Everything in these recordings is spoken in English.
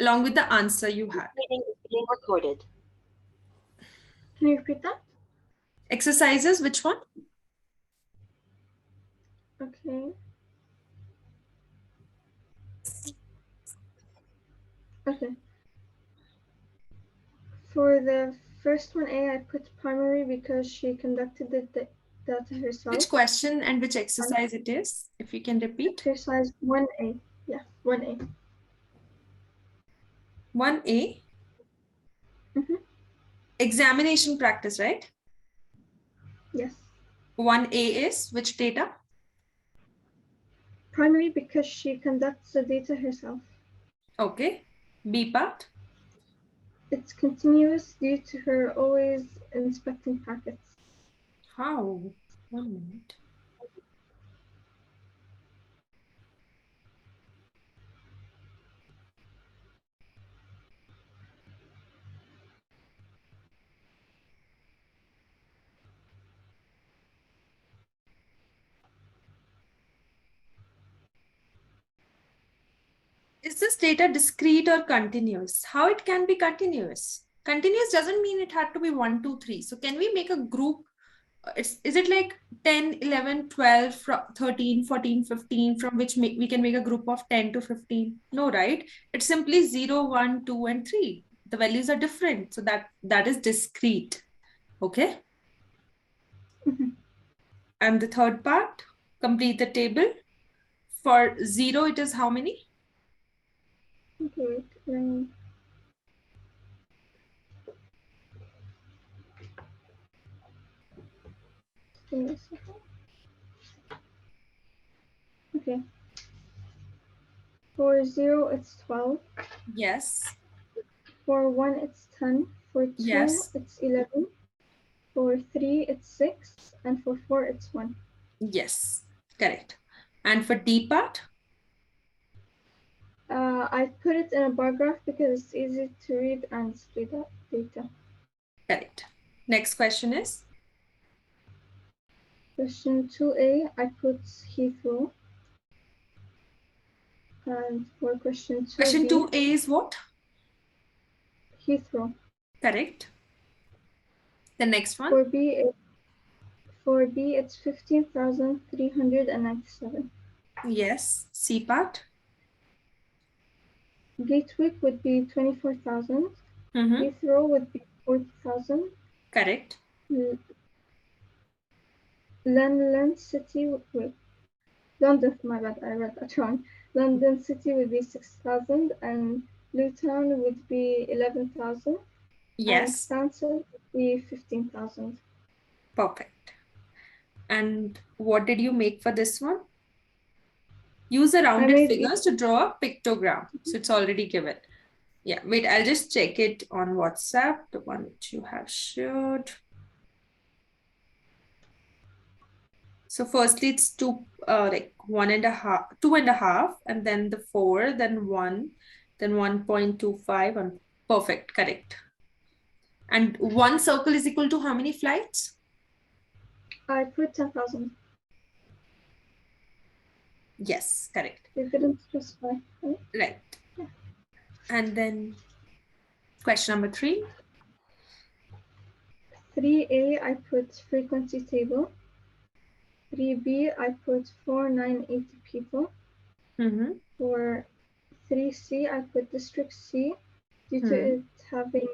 along with the answer you had. Meeting is being recorded. Can you repeat that? Exercises, which one? Okay. Okay. For the first one A, I put primary because she conducted the data herself. Which question and which exercise it is, if you can repeat? Exercise 1A. Yeah, 1A. 1A? Examination practice, right? Yes. 1A is which data? Primary because she conducts the data herself. Okay. B part? It's continuous due to her always inspecting packets. How? 1 minute. Is this data discrete or continuous? How it can be continuous? Continuous doesn't mean it had to be 1, 2, 3. So can we make a group? Is it like 10, 11, 12, 13, 14, 15, from which we can make a group of 10 to 15? No, right? It's simply 0, 1, 2, and 3. The values are different. So that is discrete. Okay. And the third part, complete the table. For 0, it is how many? Okay. Give me a second. Okay. For 0, it's 12. Yes. For 1, it's 10. For 2, Yes. it's 11. For 3, it's 6. And for 4, it's 1. Yes, correct. And for D part? I put it in a bar graph because it's easy to read and display that data. Correct. Next question is? Question 2A, I put Heathrow. And for question 2B, Question 2A is what? Heathrow. Correct. The next one? For B, it's 15,397. Yes. C part? Gatwick would be 24,000. Heathrow would be 40,000. Correct. London City would London, my bad, I read that wrong. London City would be 6,000 and Luton would be 11,000. Yes. And Stansted would be 15,000. Perfect. And what did you make for this one? Use the rounded figures to draw a pictogram. So it's already given. Yeah, wait, I'll just check it on WhatsApp, the one which you have showed. So firstly, it's 2, like 1.5, 2.5, and then the 4, then 1, then 1.25, and perfect, correct. And one circle is equal to how many flights? I put 10,000. Yes, correct. They didn't specify. Right. Yeah. And then question number 3. 3A, I put frequency table. 3B, I put 4,980 people. For 3C, I put district C due to it having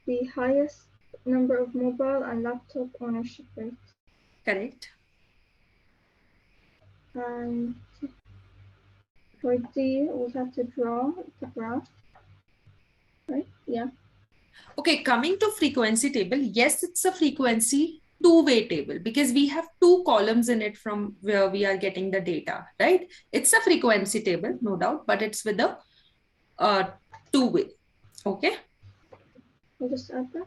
the highest number of mobile and laptop ownership rate. Correct. And for D, we have to draw the graph, right? Yeah. Okay, coming to frequency table, yes, it's a frequency two-way table because we have 2 columns in it from where we are getting the data, right? It's a frequency table, no doubt, but it's with a two-way. Okay. I'll just add that.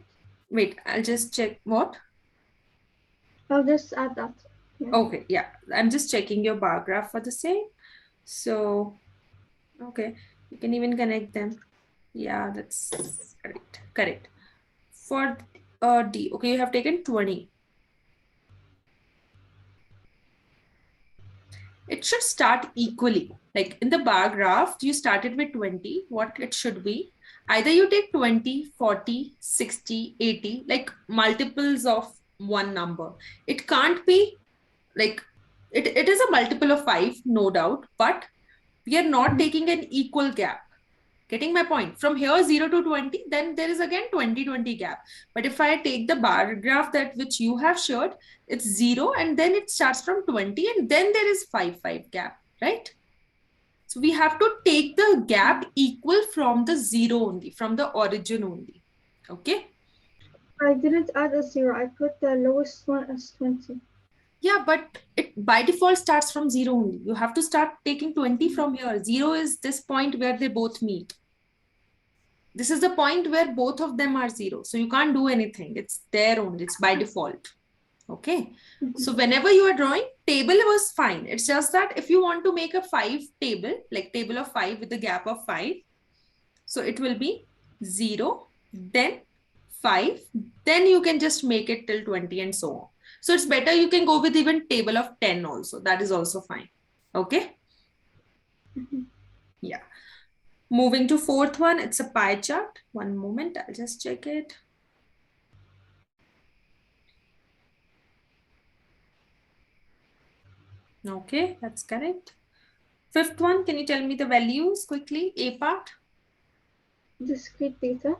Wait, I'll just check what? I'll just add that. Yeah. Okay, yeah. I'm just checking your bar graph for the same. So, okay, you can even connect them. Yeah, that's correct. Correct. For D, okay, you have taken 20. It should start equally. Like in the bar graph, you started with 20, what it should be. Either you take 20, 40, 60, 80, like multiples of one number. It can't be like, it is a multiple of 5, no doubt, but we are not taking an equal gap. Getting my point? From here 0 to 20, then there is again 20-20 gap. But if I take the bar graph that which you have showed, it's 0 and then it starts from 20 and then there is 5 gap, right? So we have to take the gap equal from the 0 only, from the origin only. Okay? I didn't add a 0. I put the lowest one as 20. Yeah, but it by default starts from 0 only. You have to start taking 20 from here. 0 is this point where they both meet. This is the point where both of them are 0. So you can't do anything. It's there only. It's by default. Okay. So whenever you are drawing, table was fine. It's just that if you want to make a 5 table, like table of 5 with a gap of 5, so it will be 0, then 5, then you can just make it till 20 and so on. So it's better you can go with even table of 10 also. That is also fine. Okay. Yeah. Moving to fourth one, it's a pie chart. One moment, I'll just check it. Okay, that's correct. Fifth one, can you tell me the values quickly? A part? Discrete data.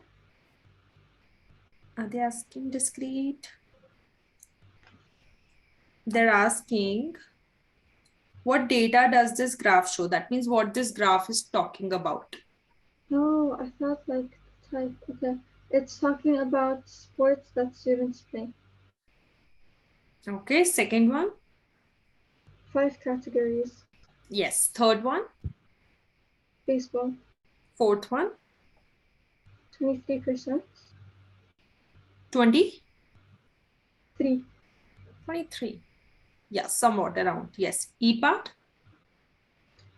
Are they asking discrete? They're asking what data does this graph show? That means what this graph is talking about. No, I thought like type. Okay, it's talking about sports that students play. Okay, second one. 5 categories. Yes, third one. Baseball. Fourth one. 23%. 20? 3. 23. Yeah, somewhat around. Yes. E part?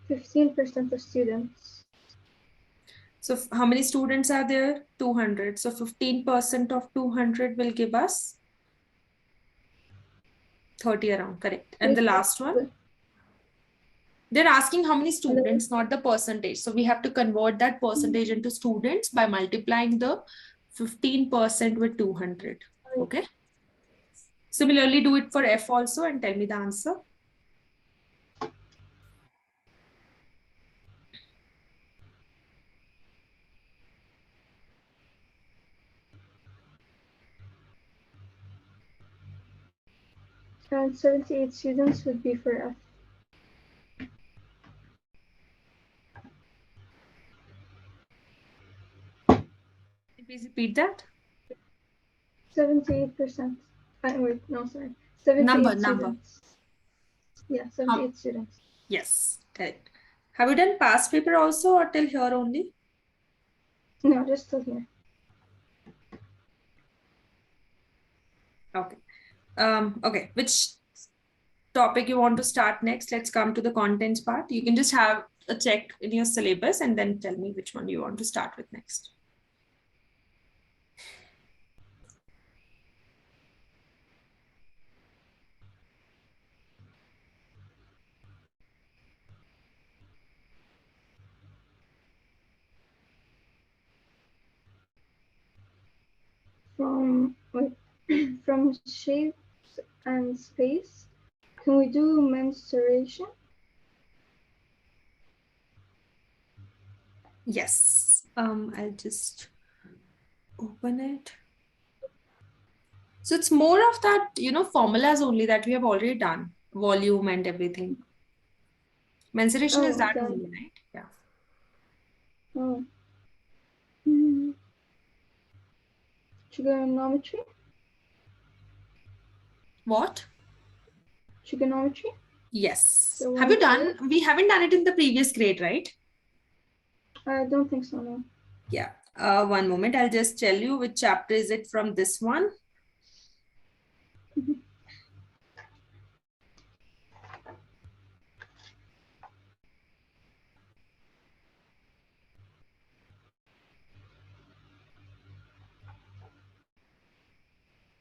15% of students. So how many students are there? 200. So 15% of 200 will give us 30 around, correct. And the last one? They're asking how many students, not the percentage. So we have to convert that percentage into students by multiplying the 15% with 200. Okay. Similarly, do it for F also and tell me the answer. And 78 students would be for F. Please repeat that. 78%. Wait, no, sorry. 78 students. Yeah, 78 students. Yes, correct. Have you done past paper also or till here only? No, just till here. Okay. Okay, which topic you want to start next? Let's come to the contents part. You can just have a check in your syllabus and then tell me which one you want to start with next. From shapes and space, can we do mensuration? Yes. I'll just open it. So it's more of that, formulas only that we have already done. Volume and everything. Mensuration is that only, right? Yeah. Oh. Trigonometry? What? Trigonometry? Yes. Have you done? We haven't done it in the previous grade, right? I don't think so, no. Yeah. One moment. I'll just tell you which chapter is it from this one.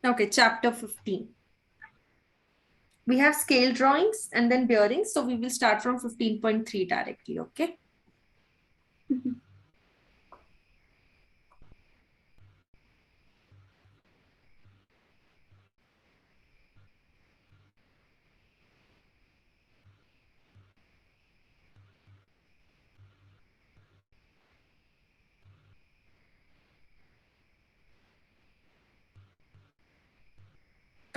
Okay, chapter 15. We have scale drawings and then bearings. So we will start from 15.3 directly, okay?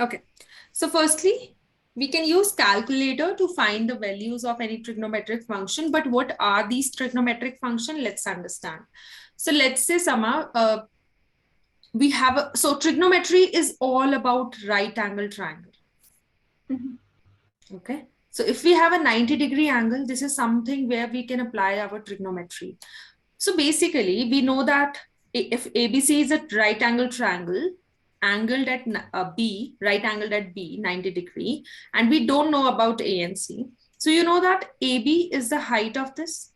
Okay, so firstly, we can use calculator to find the values of any trigonometric function, but what are these trigonometric function? Let's understand. So let's say Sama, we have so trigonometry is all about right angle triangle. Okay, so if we have a 90-degree angle, this is something where we can apply our trigonometry. So basically, we know that if ABC is a right angle triangle, angled at B, right angled at B, 90-degree, and we don't know about A and C. So you know that AB is the height of this,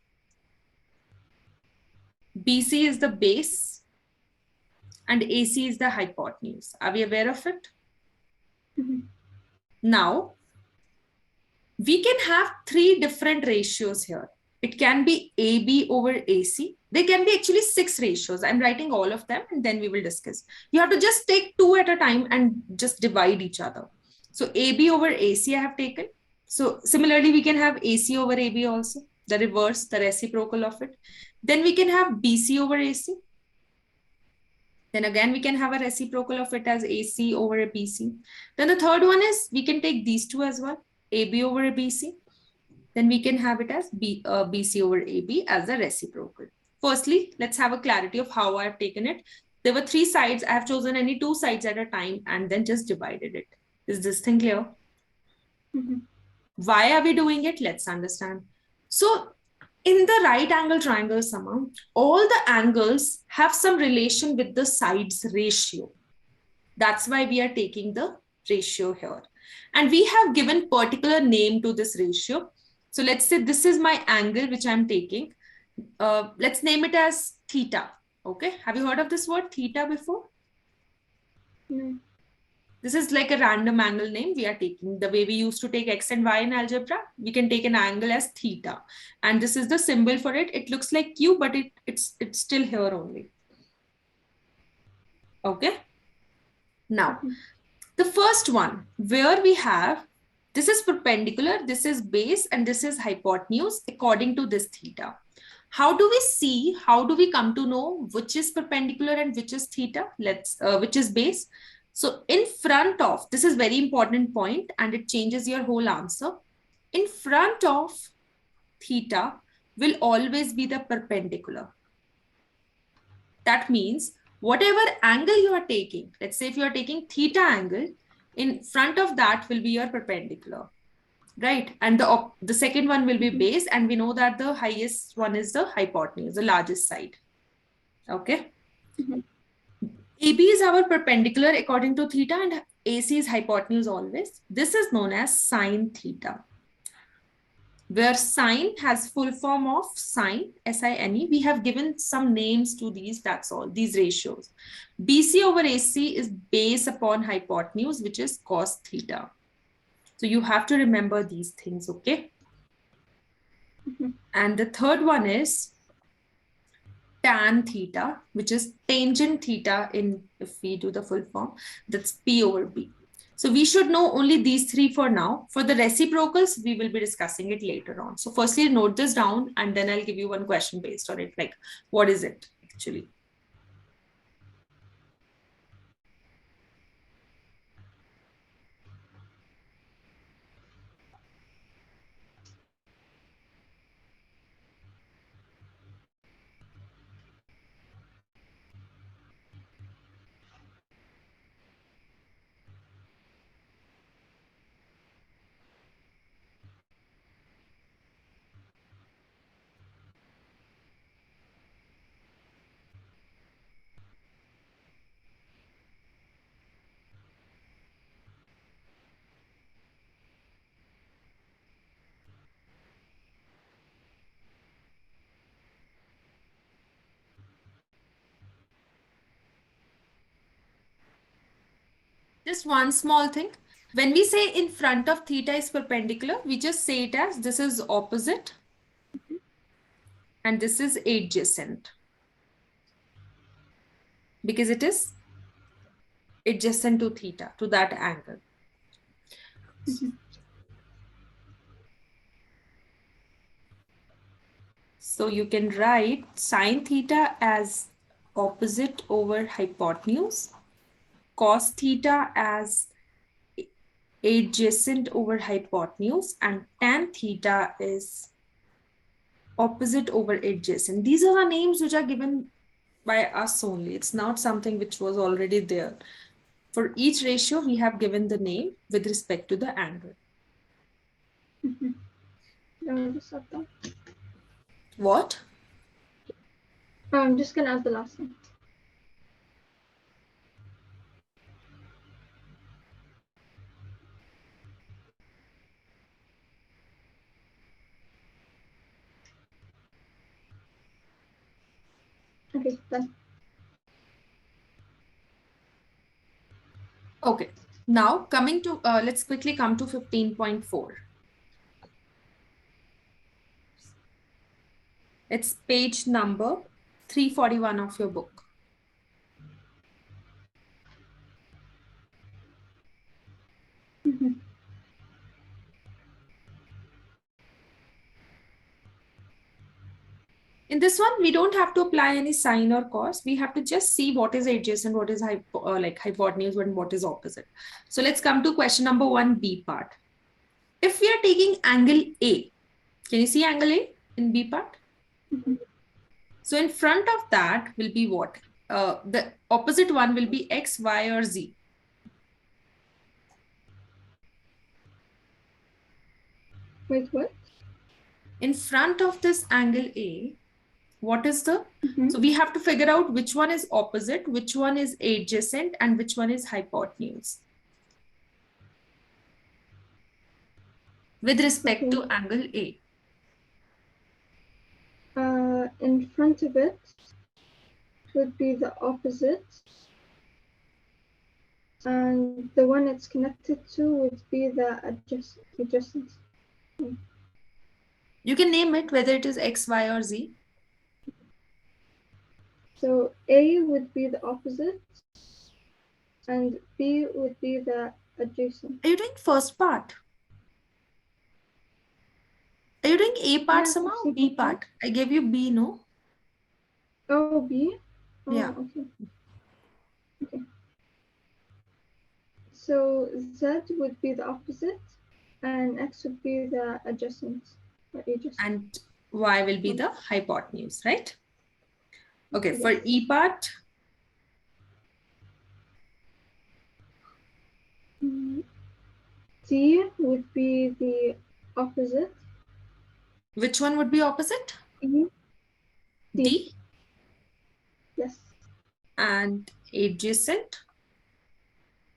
BC is the base, and AC is the hypotenuse. Are we aware of it? Now, we can have three different ratios here. It can be AB over AC. There can be actually 6 ratios. I'm writing all of them and then we will discuss. You have to just take 2 at a time and just divide each other. So AB over AC I have taken. So similarly, we can have AC over AB also, the reverse, the reciprocal of it. Then we can have BC over AC. Then again, we can have a reciprocal of it as AC over a BC. Then the third one is we can take these two as well, AB over a BC. Then we can have it as BC over AB as a reciprocal. Firstly, let's have a clarity of how I've taken it. There were 3 sides. I have chosen any 2 sides at a time and then just divided it. Is this thing clear? Why are we doing it? Let's understand. So in the right angle triangle, Sama, all the angles have some relation with the sides ratio. That's why we are taking the ratio here. And we have given particular name to this ratio. So let's say this is my angle which I'm taking. Let's name it as theta. Okay. Have you heard of this word theta before? No. This is like a random angle name we are taking. The way we used to take x and y in algebra, we can take an angle as theta. And this is the symbol for it. It looks like Q, but it's still here only. Okay. Now, the first one where we have, this is perpendicular, this is base, and this is hypotenuse according to this theta. How do we see, how do we come to know which is perpendicular and which is theta? Which is base? So in front of, this is very important point and it changes your whole answer. In front of theta will always be the perpendicular. That means whatever angle you are taking, let's say if you are taking theta angle, in front of that will be your perpendicular, right? And the second one will be base, and we know that the highest one is the hypotenuse, the largest side. Okay. AB is our perpendicular according to theta and AC is hypotenuse always. This is known as sine theta, where sine has full form of sine, S-I-N-E. We have given some names to these, that's all, these ratios. BC over AC is base upon hypotenuse, which is cos theta. So you have to remember these things, okay? And the third one is tan theta, which is tangent theta in, if we do the full form, that's P over B. So we should know only these 3 for now. For the reciprocals, we will be discussing it later on. So firstly, note this down and then I'll give you one question based on it. Like, what is it actually? Just one small thing. When we say in front of theta is perpendicular, we just say it as this is opposite and this is adjacent because it is adjacent to theta, to that angle. So you can write sine theta as opposite over hypotenuse, cos theta as adjacent over hypotenuse, and tan theta is opposite over adjacent. These are the names which are given by us only. It's not something which was already there. For each ratio, we have given the name with respect to the angle. What? I'm just going to add the last one. Okay, done. Okay, now coming to, let's quickly come to 15.4. It's page number 341 of your book. In this one, we don't have to apply any sine or cos. We have to just see what is adjacent, what is like hypotenuse, and what is opposite. So let's come to question number 1B part. If we are taking angle A, can you see angle A in B part? So in front of that will be what? The opposite one will be X, Y, or Z. Wait, what? In front of this angle A, what is the, so we have to figure out which one is opposite, which one is adjacent, and which one is hypotenuse with respect to angle A. In front of it would be the opposite, and the one it's connected to would be the adjacent. You can name it whether it is X, Y, or Z. So A would be the opposite, and B would be the adjacent. Are you doing first part? Are you doing A part somehow? B part? I gave you B, no? Oh, B? Oh, yeah. Okay. So Z would be the opposite, and X would be the adjacent. And Y will be the hypotenuse, right? Okay, for E part. D would be the opposite. Which one would be opposite? E. D? Yes. And adjacent?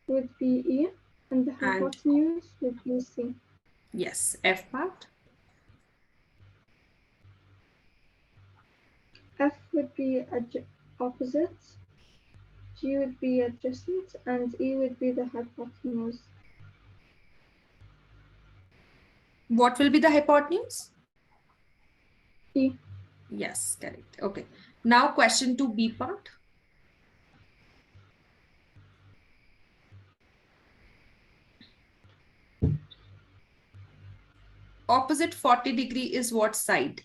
Would be E, and the hypotenuse would be C. Yes, F part. F would be opposite, G would be adjacent, and E would be the hypotenuse. What will be the hypotenuse? E. Yes, correct. Okay. Now question to B part. Opposite 40 degree is what side?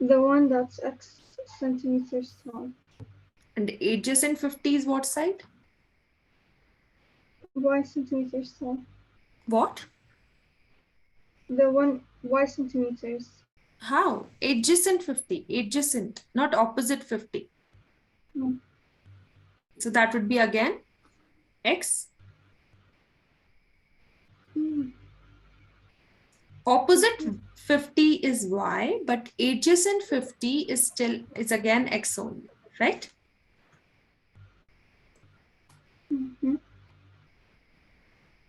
The one that's X centimeters tall. And adjacent 50 is what side? Y centimeters tall. What? The one Y centimeters. How? Adjacent 50. Adjacent, not opposite 50. No. So that would be again X. Opposite 50 is Y, but adjacent 50 is again X only, right?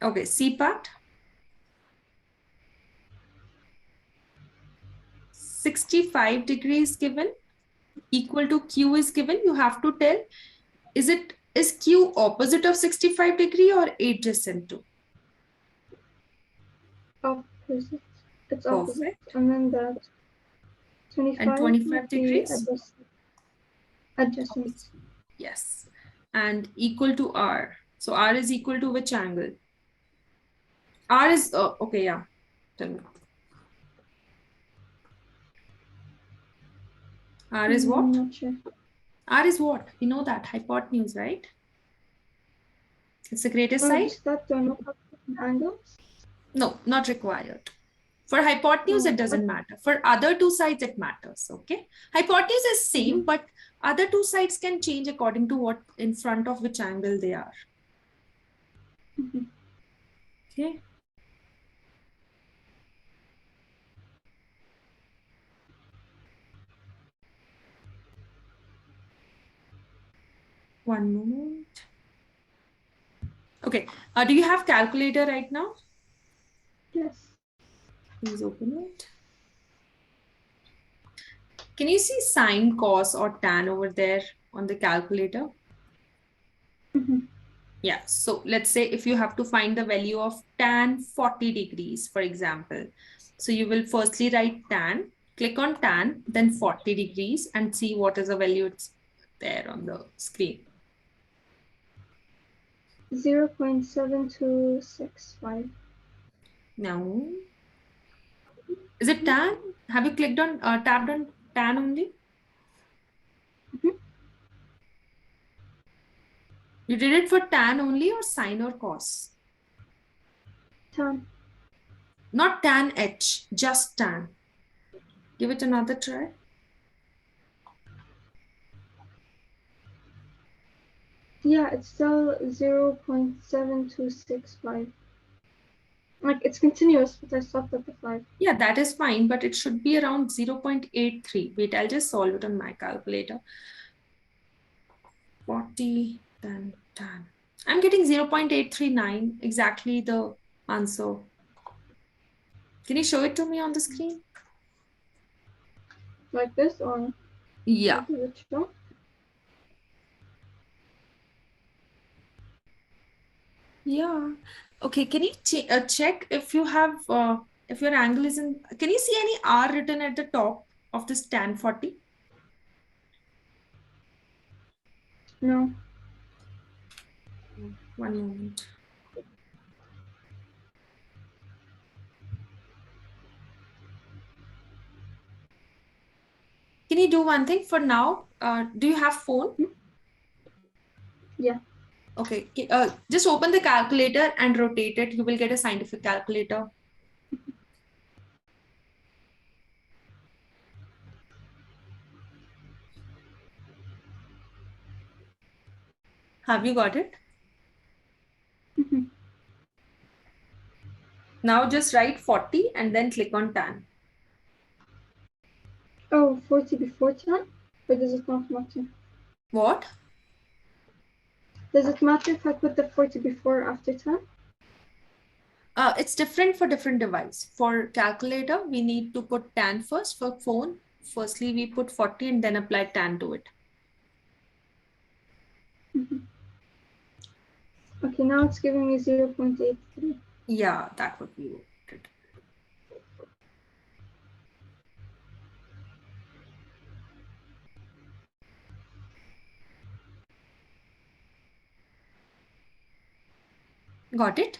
Okay, C part. 65 degrees given. equal to Q is given, you have to tell, is Q opposite of 65 degree or adjacent to? Opposite. It's opposite. Perfect. And then that 25, And 25 would be degrees? adjacent. Yes. And equal to R. So R is equal to which angle? R is, okay, yeah. Tell me. R is what? Not sure. R is what? We know that. Hypotenuse, right? It's the greatest Oh, side? just that there are no angles? No, not required. For hypotenuse, it doesn't matter. For other two sides, it matters. Okay. Hypotenuse is same, but other two sides can change according to what in front of which angle they are. Okay. One moment. Okay. Do you have calculator right now? Yes. Please open it. Can you see sine, cos, or tan over there on the calculator? Yeah, so let's say if you have to find the value of tan 40 degrees, for example. So you will firstly write tan, click on tan, then 40 degrees and see what is the value it's there on the screen. 0.7265. Now, is it tan? Have you clicked on, tapped on tan only? You did it for tan only or sine or cos? Tan. Not tan H, just tan. Give it another try. Yeah, it's still 0.7265. Like, it's continuous, but I stopped at the 5. Yeah, that is fine, but it should be around 0.83. Wait, I'll just solve it on my calculator. 40, then 10. I'm getting 0.839, exactly the answer. Can you show it to me on the screen? Like this, or? Yeah. Does it show? Yeah. Okay, can you check if you have, if your angle is in, can you see any R written at the top of this tan 40? No. One moment. Can you do one thing for now? Do you have phone? Yeah. Okay, just open the calculator and rotate it. You will get a scientific calculator. Have you got it? Now just write 40 and then click on tan. Oh, 40 before 10? Or does it not matter? What? Does it matter if I put the 40 before or after 10? It's different for different device. For calculator, we need to put tan first. For phone, firstly, we put 40 and then apply tan to it. Okay, now it's giving me 0.83. Yeah, that would be it. Got it?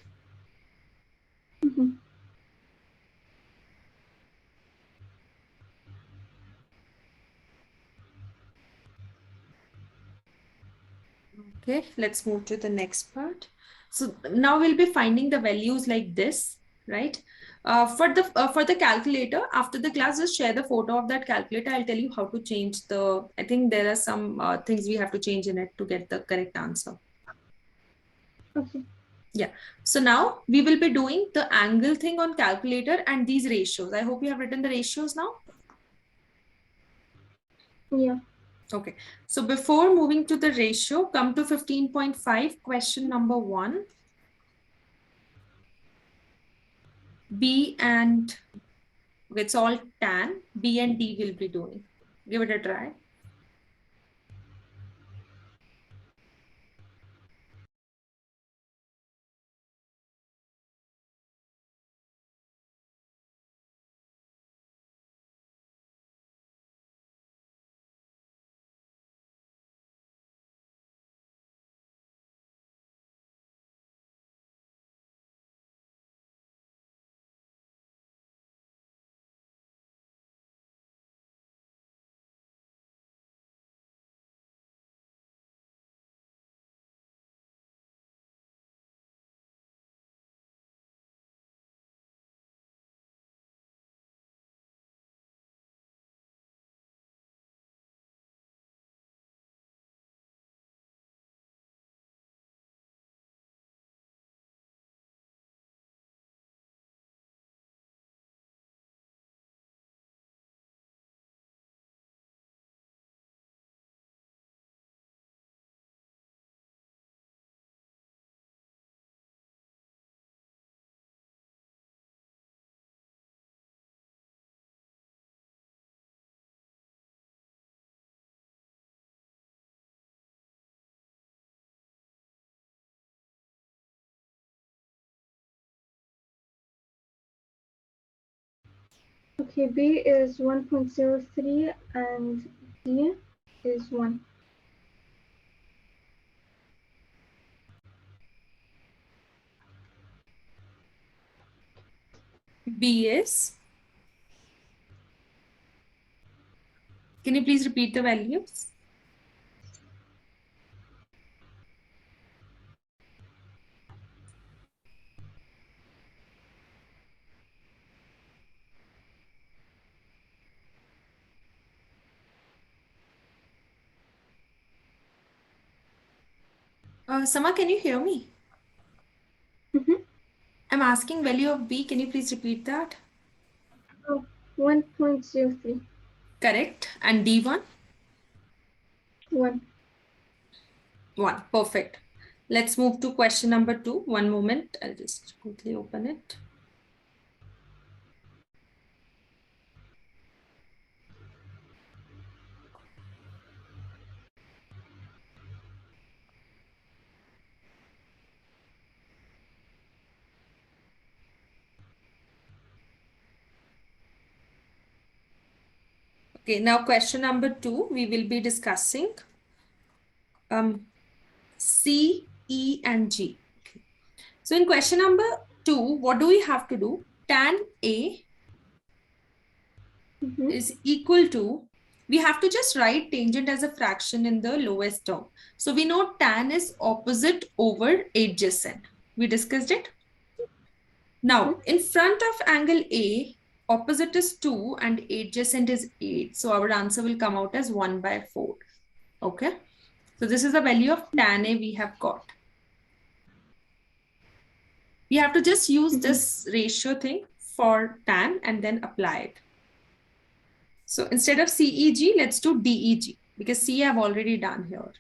Okay, let's move to the next part. So now we'll be finding the values like this, right? For the calculator, after the class, just share the photo of that calculator. I'll tell you how to change the, I think there are some things we have to change in it to get the correct answer. Okay. Yeah. So now we will be doing the angle thing on calculator and these ratios. I hope you have written the ratios now. Yeah. Okay. So before moving to the ratio, come to 15.5, question number 1. B and, it's all tan. B and D will be doing. Give it a try. Okay, B is 1.03 and D is 1. B is? Can you please repeat the values? Sama, can you hear me? I'm asking value of B. Can you please repeat that? Oh, 1.03. Correct. And D1? 1. 1. Perfect. Let's move to question number 2. One moment. I'll just quickly open it. Okay, now question number 2, we will be discussing C, E, and G. Okay. So in question number 2, what do we have to do? Tan A is equal to, we have to just write tangent as a fraction in the lowest term. So we know tan is opposite over adjacent. We discussed it. Now, in front of angle A, opposite is 2 and adjacent is 8. So our answer will come out as 1 by 4. Okay. So this is the value of tan A we have got. We have to just use this ratio thing for tan and then apply it. So instead of CEG, let's do DEG because C I've already done here.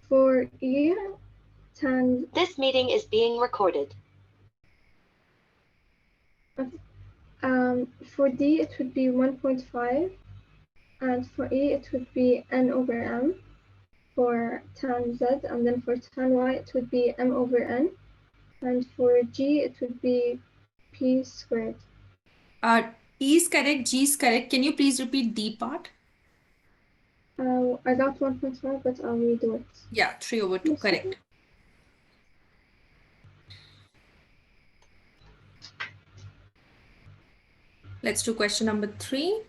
For E, tan... This meeting is being recorded. For D, it would be 1.5, and for E, it would be n over m for tan Z, and then for tan Y, it would be m over n, and for G, it would be p squared. E is correct, G is correct. Can you please repeat D part? I got 1.5, but I'll redo it. Yeah, 3 over 2, correct. Let's do question number 3.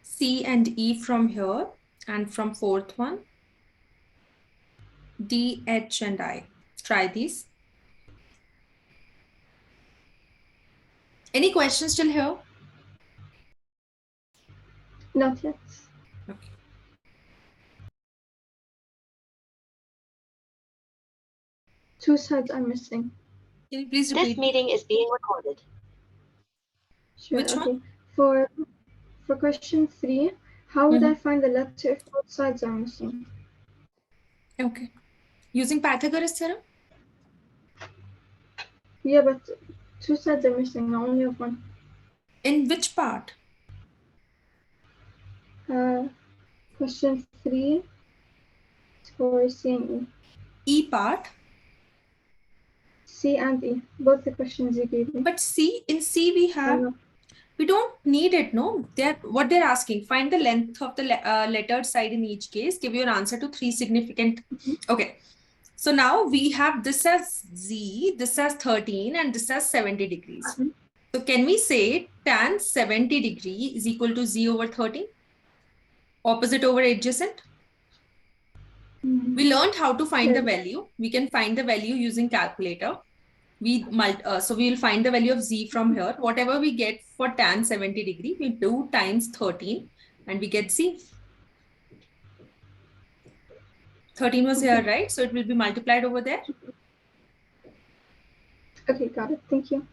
C and E from here, and from fourth one, D, H, and I. Try these. Any questions still here? Not yet. Okay. Two sides are missing. Can you please This repeat? meeting is being recorded. Sure. Which Okay. one? For question 3, how would I find the letter if both sides are missing? Okay. Using Pythagoras theorem? Yeah, but 2 sides are missing. I only have 1. In which part? Question 3 for C and E. E part. C and E, both the questions you gave me. But C, in C we have, we don't need it, no? What they're asking, find the length of the lettered side in each case, give you an answer to 3 significant. Okay. So now we have this as Z, this as 13, and this as 70 degrees. So can we say tan 70 degree is equal to Z over 13? Opposite over adjacent? We learned how to find the value. We can find the value using calculator. So we will find the value of Z from here. Whatever we get for tan 70 degree, we do times 13 and we get Z. 13 was here, right? So it will be multiplied over there. Okay, got it. Thank you.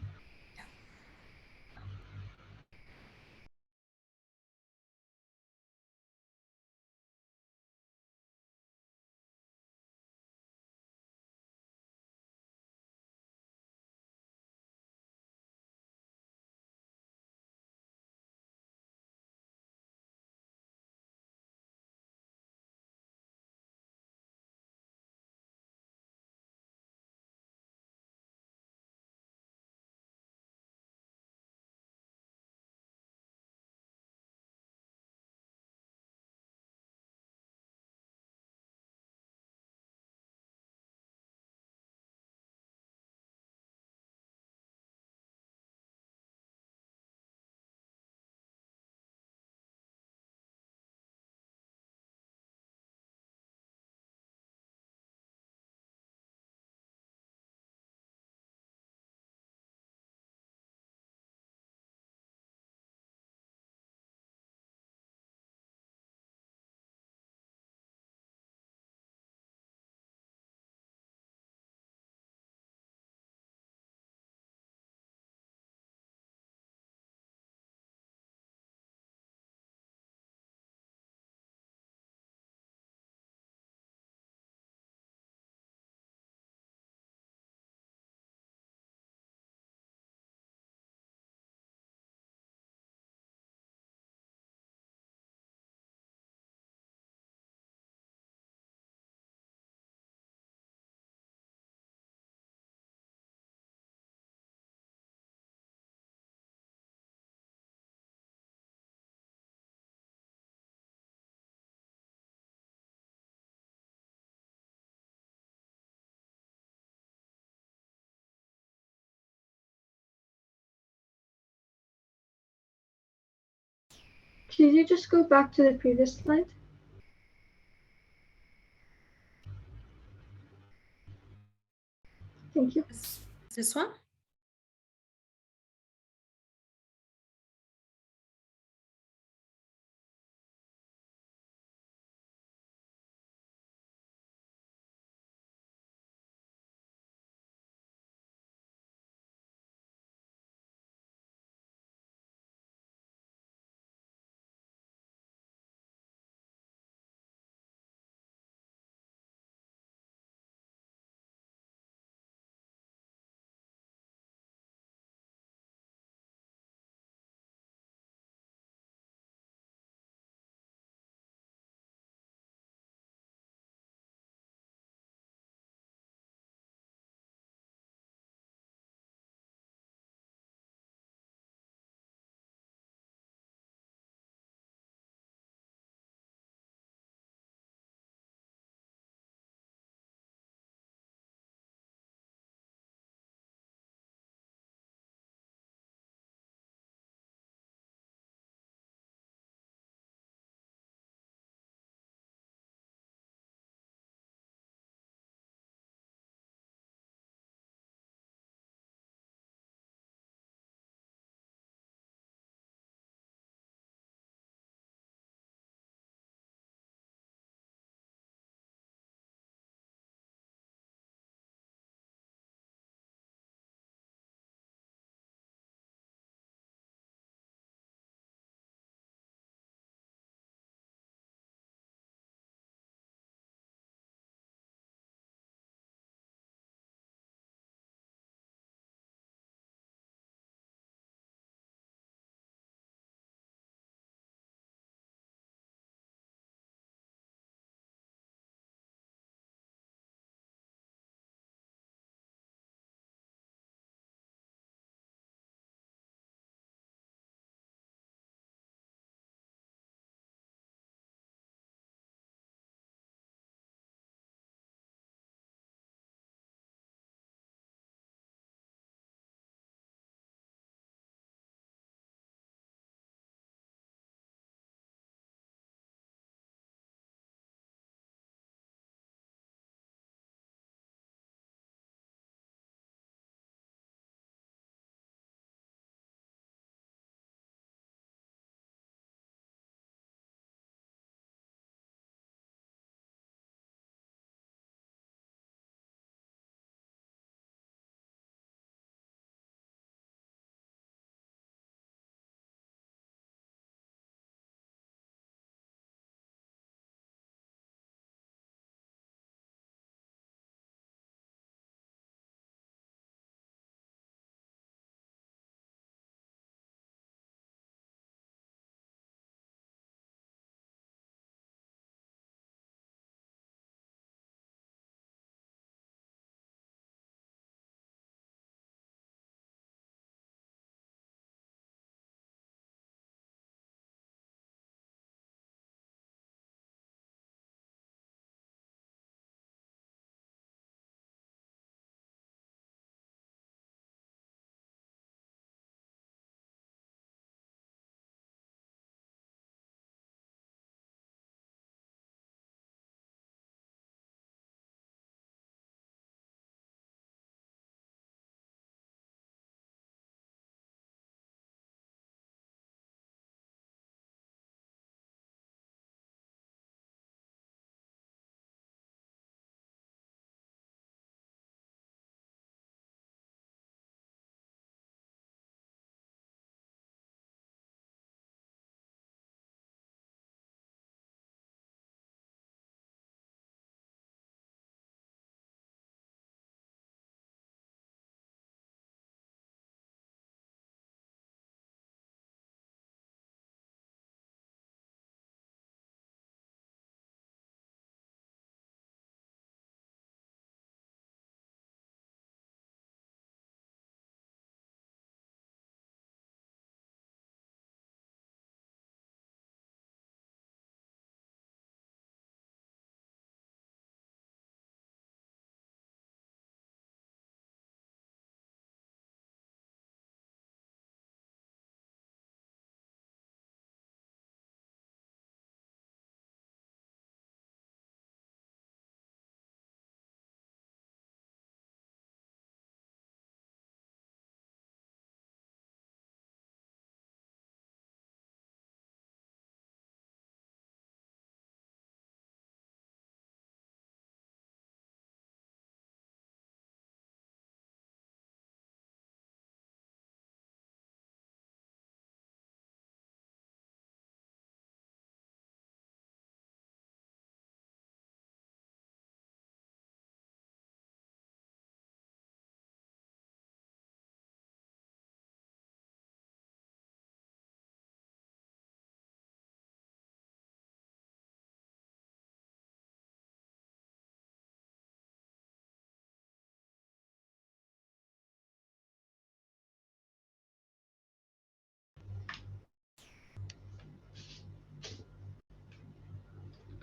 Could you just go back to the previous slide? Thank you. This one?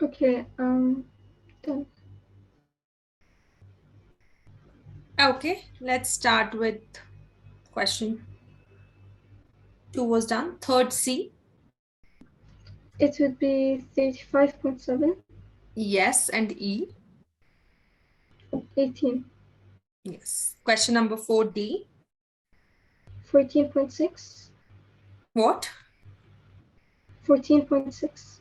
Okay, done. Okay, let's start with question 2 was done. Third C. It would be 35.7, Yes, and E. 18, Yes. Question number 4D. 14.6, What? 14.6,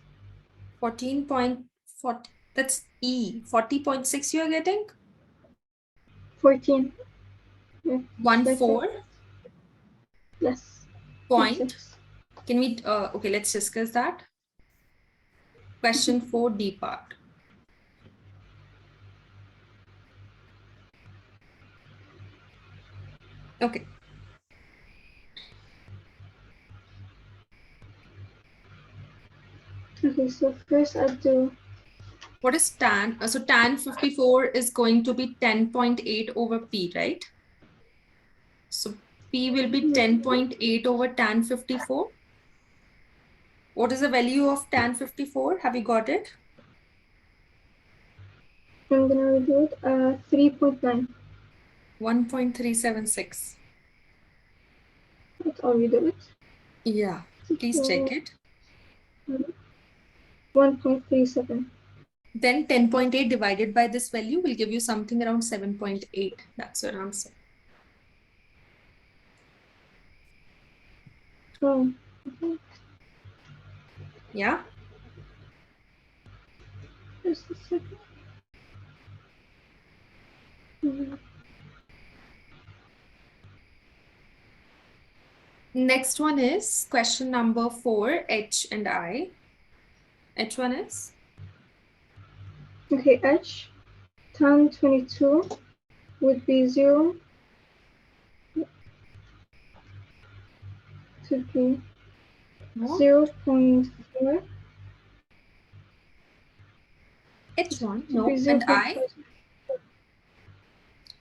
14.40. That's E. 40.6 you are getting? 14. Yeah, 1 right 4 there. Yes. point. 6. Can we, okay, let's discuss that. Question 4D part. Okay. Okay, so first I do. What is tan? So tan 54 is going to be 10.8 over P, right? So P will be 10.8 over tan 54. What is the value of tan 54? Have you got it? I'm gonna redo it. 3.9. 1.376. I'll redo it. Yeah, please check it. 1.37. Then 10.8 divided by this value will give you something around 7.8. That's your answer. Oh, okay. Yeah. Just a second. Next one is question number 4, H and I. H1 is? Okay, H. Tan 22 would be 0 to be No. 0.4 H1, to be no. And I? 0.4.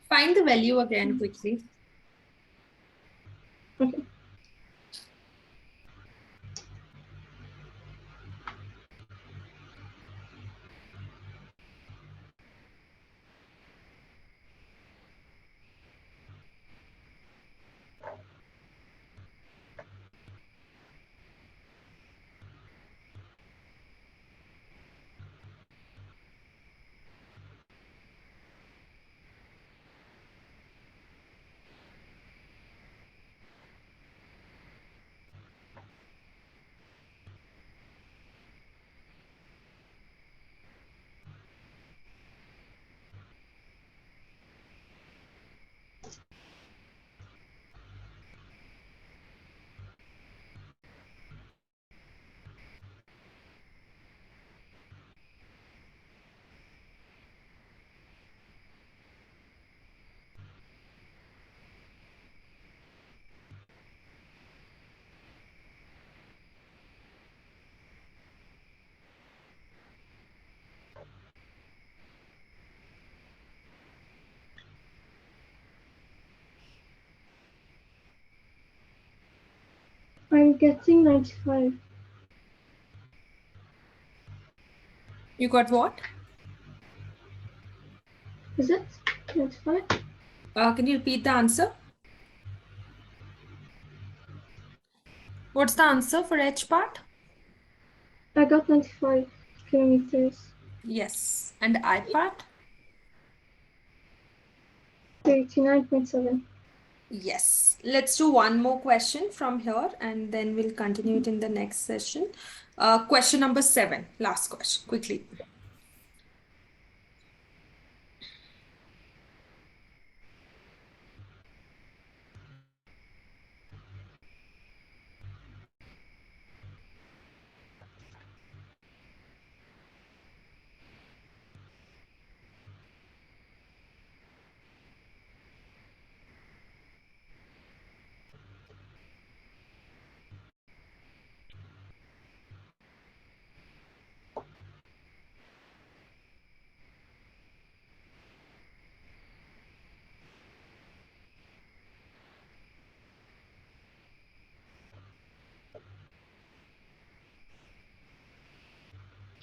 Find the value again quickly. Okay. I'm getting 95. You got what? Is it 95? Can you repeat the answer? What's the answer for H part? I got 95 kilometers. Yes. And I part? 39.7. Yes. Let's do one more question from here and then we'll continue it in the next session. Question number 7, last question, quickly.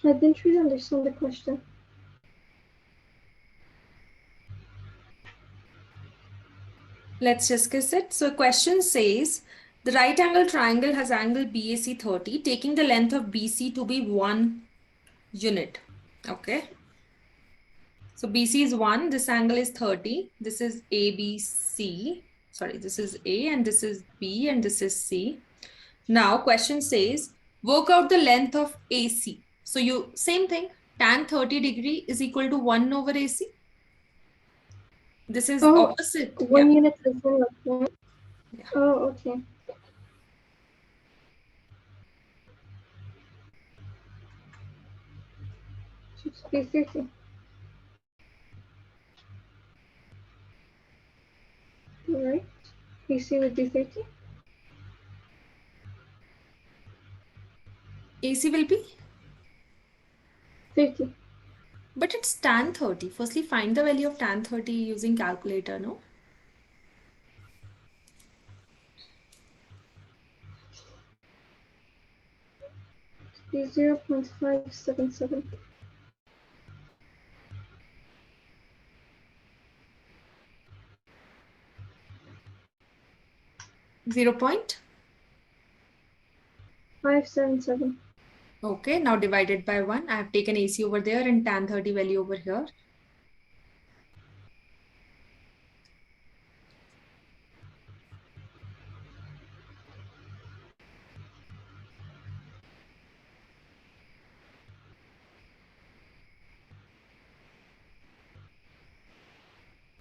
I didn't really understand the question. Let's discuss it. So question says, the right angle triangle has angle BAC 30, taking the length of BC to be 1 unit. Okay. So BC is 1, this angle is 30. This is ABC. Sorry, this is A and this is B and this is C. Now question says, work out the length of AC. So you, same thing, tan 30 degree is equal to 1 over AC. This is opposite. 1 unit is in like 1. Yeah. Oh, okay. Should be 30. Right. BC would be 30. AC will be 30. But it's tan 30. Firstly, find the value of tan 30 using calculator, no? Be 0.577. Zero point. 577. Okay, now divided by 1. I have taken AC over there and tan 30 value over here.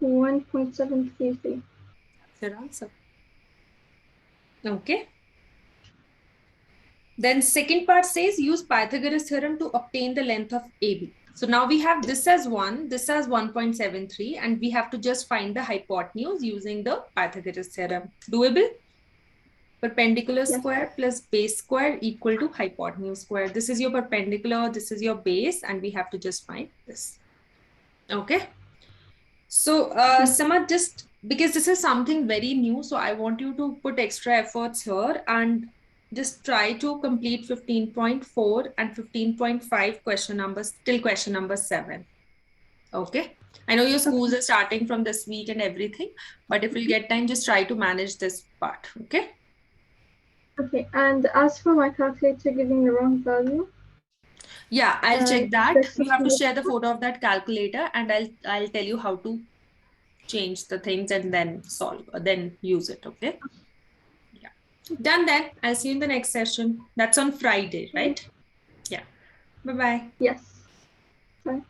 $1.733. That's your answer. Okay. Then second part says use Pythagoras theorem to obtain the length of AB. So now we have this as 1, this as 1.73, and we have to just find the hypotenuse using the Pythagoras theorem. Doable? Perpendicular square plus base square equal to hypotenuse square. This is your perpendicular, this is your base, and we have to just find this. Okay. So Samad, just because this is something very new, so I want you to put extra efforts here and just try to complete 15.4 and 15.5 question numbers till question number 7. Okay. I know your schools are starting from this week and everything, but if you get time, just try to manage this part. Okay. Okay, and as for my calculator giving the wrong value? Yeah, I'll check that. You have to share the photo of that calculator and I'll tell you how to change the things and then then use it. Okay. Yeah. Done then. I'll see you in the next session. That's on Friday, right? Yeah. Bye-bye. Yes. Bye.